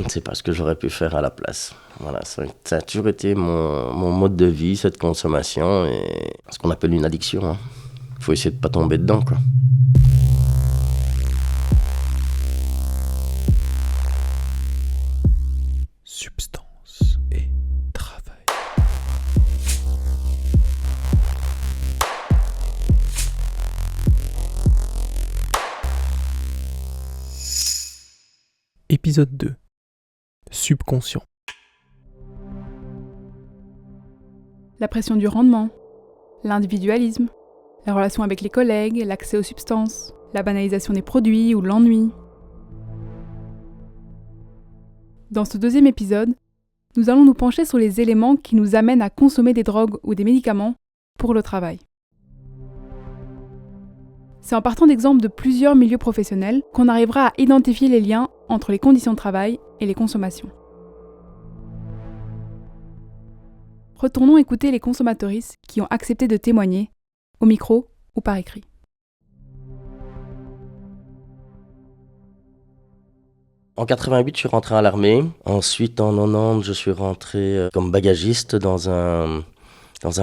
C'est pas ce que j'aurais pu faire à la place. Voilà, ça a toujours été mon mode de vie, cette consommation, et ce qu'on appelle une addiction. Hein. Faut essayer de pas tomber dedans, quoi. Substance et travail. Épisode 2. Subconscient. La pression du rendement, l'individualisme, la relation avec les collègues, l'accès aux substances, la banalisation des produits ou l'ennui. Dans ce deuxième épisode, nous allons nous pencher sur les éléments qui nous amènent à consommer des drogues ou des médicaments pour le travail. C'est en partant d'exemples de plusieurs milieux professionnels qu'on arrivera à identifier les liens entre les conditions de travail et les consommations. Retournons écouter les consommatrices qui ont accepté de témoigner, au micro ou par écrit. En 88, je suis rentré à l'armée. Ensuite, en 90, je suis rentré comme bagagiste dans un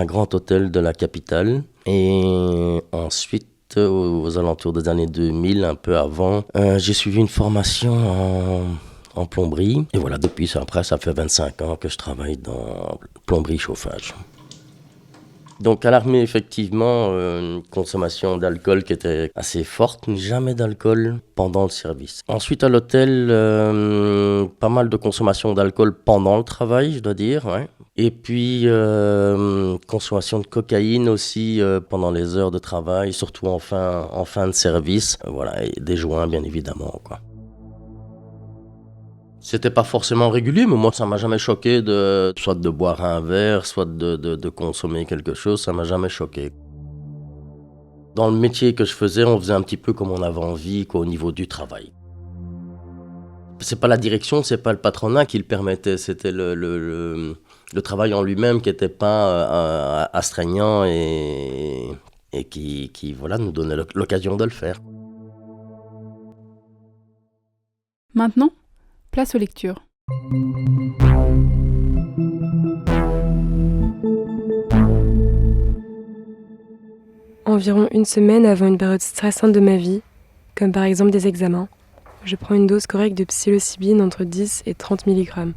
grand hôtel de la capitale. Et ensuite, aux alentours des années 2000, un peu avant, j'ai suivi une formation en plomberie. Et voilà, depuis ça, après, ça fait 25 ans que je travaille dans plomberie chauffage. Donc à l'armée, effectivement, une consommation d'alcool qui était assez forte, jamais d'alcool pendant le service. Ensuite à l'hôtel, pas mal de consommation d'alcool pendant le travail, je dois dire. Ouais. Et puis consommation de cocaïne aussi pendant les heures de travail, surtout en fin de service. Voilà, et des joints bien évidemment, quoi. C'était pas forcément régulier, mais moi, ça m'a jamais choqué soit de boire un verre, soit de consommer quelque chose, ça m'a jamais choqué. Dans le métier que je faisais, on faisait un petit peu comme on avait envie, quoi, au niveau du travail. C'est pas la direction, c'est pas le patronat qui le permettait, c'était le travail en lui-même qui était pas astreignant et qui voilà, nous donnait l'occasion de le faire. Maintenant, place aux lectures. Environ une semaine avant une période stressante de ma vie, comme par exemple des examens, je prends une dose correcte de psilocybine entre 10 et 30 mg.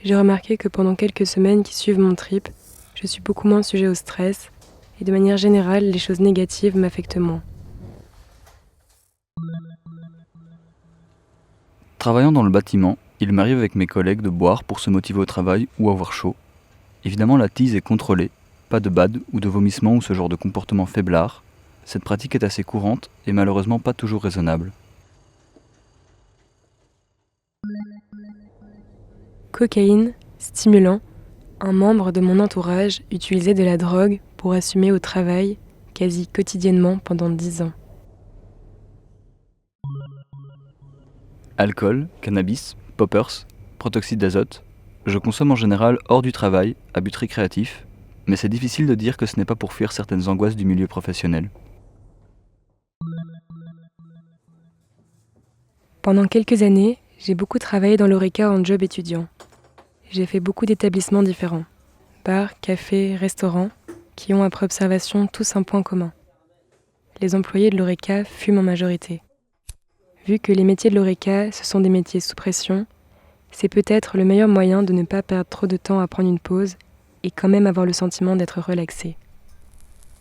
J'ai remarqué que pendant quelques semaines qui suivent mon trip, je suis beaucoup moins sujet au stress et de manière générale, les choses négatives m'affectent moins. Travaillant dans le bâtiment, il m'arrive avec mes collègues de boire pour se motiver au travail ou avoir chaud. Évidemment, la tease est contrôlée, pas de bad ou de vomissement ou ce genre de comportement faiblard. Cette pratique est assez courante et malheureusement pas toujours raisonnable. Cocaïne, stimulant, un membre de mon entourage utilisait de la drogue pour assumer au travail quasi quotidiennement pendant 10 ans. Alcool, cannabis, poppers, protoxyde d'azote. Je consomme en général hors du travail, à but récréatif, mais c'est difficile de dire que ce n'est pas pour fuir certaines angoisses du milieu professionnel. Pendant quelques années, j'ai beaucoup travaillé dans l'Horeca en job étudiant. J'ai fait beaucoup d'établissements différents, bars, cafés, restaurants, qui ont après observation tous un point commun. Les employés de l'Horeca fument en majorité. Vu que les métiers de l'Horeca, ce sont des métiers sous pression, c'est peut-être le meilleur moyen de ne pas perdre trop de temps à prendre une pause et quand même avoir le sentiment d'être relaxé.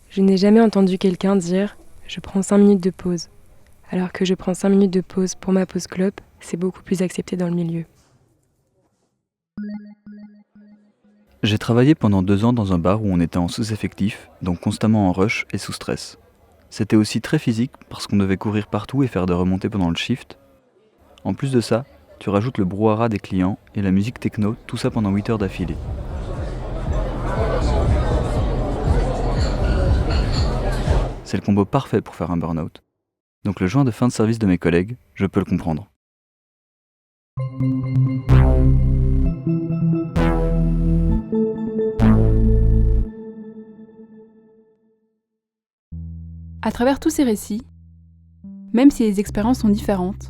Je n'ai jamais entendu quelqu'un dire « je prends 5 minutes de pause », alors que je prends 5 minutes de pause pour ma pause clope, c'est beaucoup plus accepté dans le milieu. J'ai travaillé pendant 2 ans dans un bar où on était en sous-effectif, donc constamment en rush et sous stress. C'était aussi très physique parce qu'on devait courir partout et faire des remontées pendant le shift. En plus de ça, tu rajoutes le brouhaha des clients et la musique techno, tout ça pendant 8 heures d'affilée. C'est le combo parfait pour faire un burn-out. Donc le joint de fin de service de mes collègues, je peux le comprendre. À travers tous ces récits, même si les expériences sont différentes,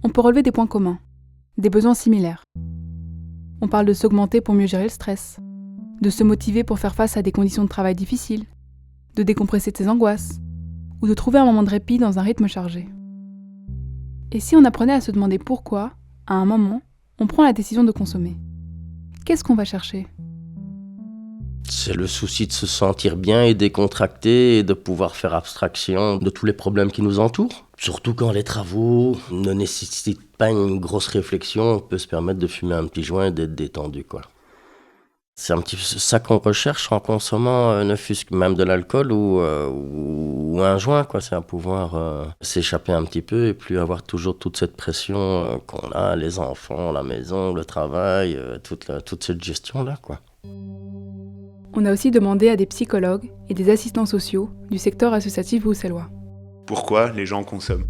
on peut relever des points communs. des besoins similaires. On parle de s'augmenter pour mieux gérer le stress, de se motiver pour faire face à des conditions de travail difficiles, de décompresser de ses angoisses, ou de trouver un moment de répit dans un rythme chargé. Et si on apprenait à se demander pourquoi, à un moment, on prend la décision de consommer? Qu'est-ce qu'on va chercher? C'est le souci de se sentir bien et décontracté et de pouvoir faire abstraction de tous les problèmes qui nous entourent. Surtout quand les travaux ne nécessitent pas une grosse réflexion, on peut se permettre de fumer un petit joint et d'être détendu, quoi. C'est un petit peu ça qu'on recherche en consommant, ne fût-ce que même de l'alcool ou un joint, quoi. C'est à pouvoir s'échapper un petit peu et plus avoir toujours toute cette pression qu'on a, les enfants, la maison, le travail, toute cette gestion-là, quoi. On a aussi demandé à des psychologues et des assistants sociaux du secteur associatif bruxellois. Pourquoi les gens consomment?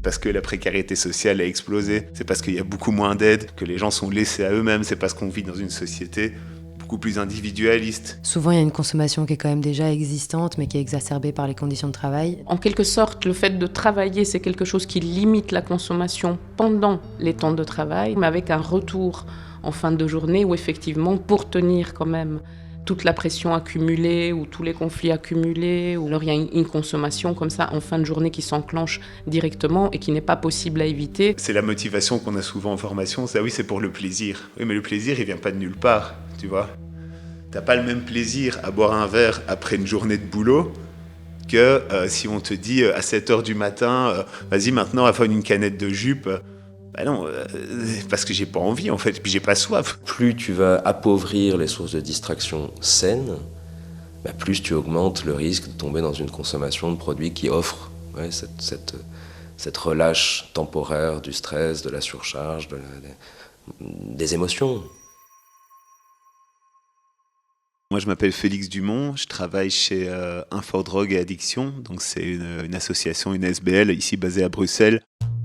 Parce que la précarité sociale a explosé, c'est parce qu'il y a beaucoup moins d'aide, que les gens sont laissés à eux-mêmes, c'est parce qu'on vit dans une société beaucoup plus individualiste. Souvent, il y a une consommation qui est quand même déjà existante, mais qui est exacerbée par les conditions de travail. En quelque sorte, le fait de travailler, c'est quelque chose qui limite la consommation pendant les temps de travail, mais avec un retour en fin de journée où effectivement, pour tenir quand même toute la pression accumulée ou tous les conflits accumulés, ou alors il y a une consommation comme ça en fin de journée qui s'enclenche directement et qui n'est pas possible à éviter. C'est la motivation qu'on a souvent en formation, c'est c'est pour le plaisir. Oui, mais le plaisir, il vient pas de nulle part, tu vois. T'as pas le même plaisir à boire un verre après une journée de boulot que si on te dit à 7h du matin, vas-y maintenant, affonne une canette de jupe. Non, parce que j'ai pas envie en fait, et puis j'ai pas soif. Plus tu vas appauvrir les sources de distraction saines, plus tu augmentes le risque de tomber dans une consommation de produits qui offrent cette relâche temporaire du stress, de la surcharge, des émotions. Moi, je m'appelle Félix Dumont, je travaille chez Infodrogue et Addiction, donc c'est une association, une SBL, ici basée à Bruxelles.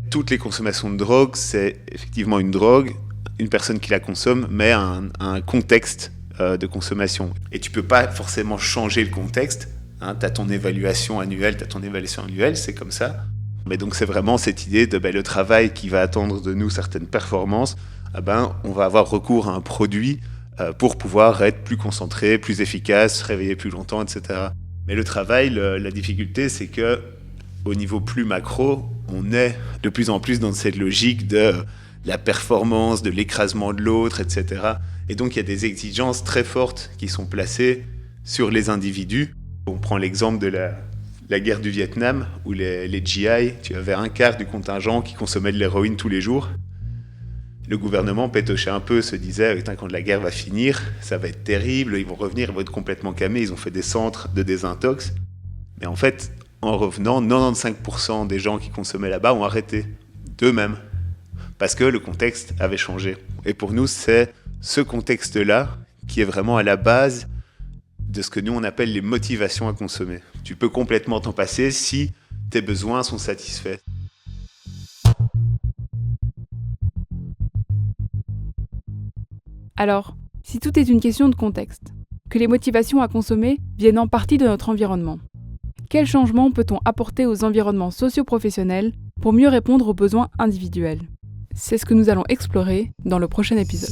Toutes les consommations de drogue, c'est effectivement une drogue, une personne qui la consomme, mais un contexte de consommation. Et tu peux pas forcément changer le contexte, hein, tu as ton évaluation annuelle, c'est comme ça. Mais donc c'est vraiment cette idée de le travail qui va attendre de nous certaines performances, on va avoir recours à un produit pour pouvoir être plus concentré, plus efficace, se réveiller plus longtemps, etc. Mais le travail, la difficulté, c'est que au niveau plus macro, on est de plus en plus dans cette logique de la performance, de l'écrasement de l'autre, etc. Et donc il y a des exigences très fortes qui sont placées sur les individus. On prend l'exemple de la guerre du Vietnam, où les GI, tu avais un quart du contingent qui consommait de l'héroïne tous les jours. Le gouvernement pétochait un peu, se disait quand la guerre va finir, ça va être terrible, ils vont revenir, ils vont être complètement camés, ils ont fait des centres de désintox. Mais en fait, en revenant, 95% des gens qui consommaient là-bas ont arrêté d'eux-mêmes parce que le contexte avait changé. Et pour nous, c'est ce contexte-là qui est vraiment à la base de ce que nous on appelle les motivations à consommer. Tu peux complètement t'en passer si tes besoins sont satisfaits. Alors, si tout est une question de contexte, que les motivations à consommer viennent en partie de notre environnement, quels changements peut-on apporter aux environnements socio-professionnels pour mieux répondre aux besoins individuels? C'est ce que nous allons explorer dans le prochain épisode.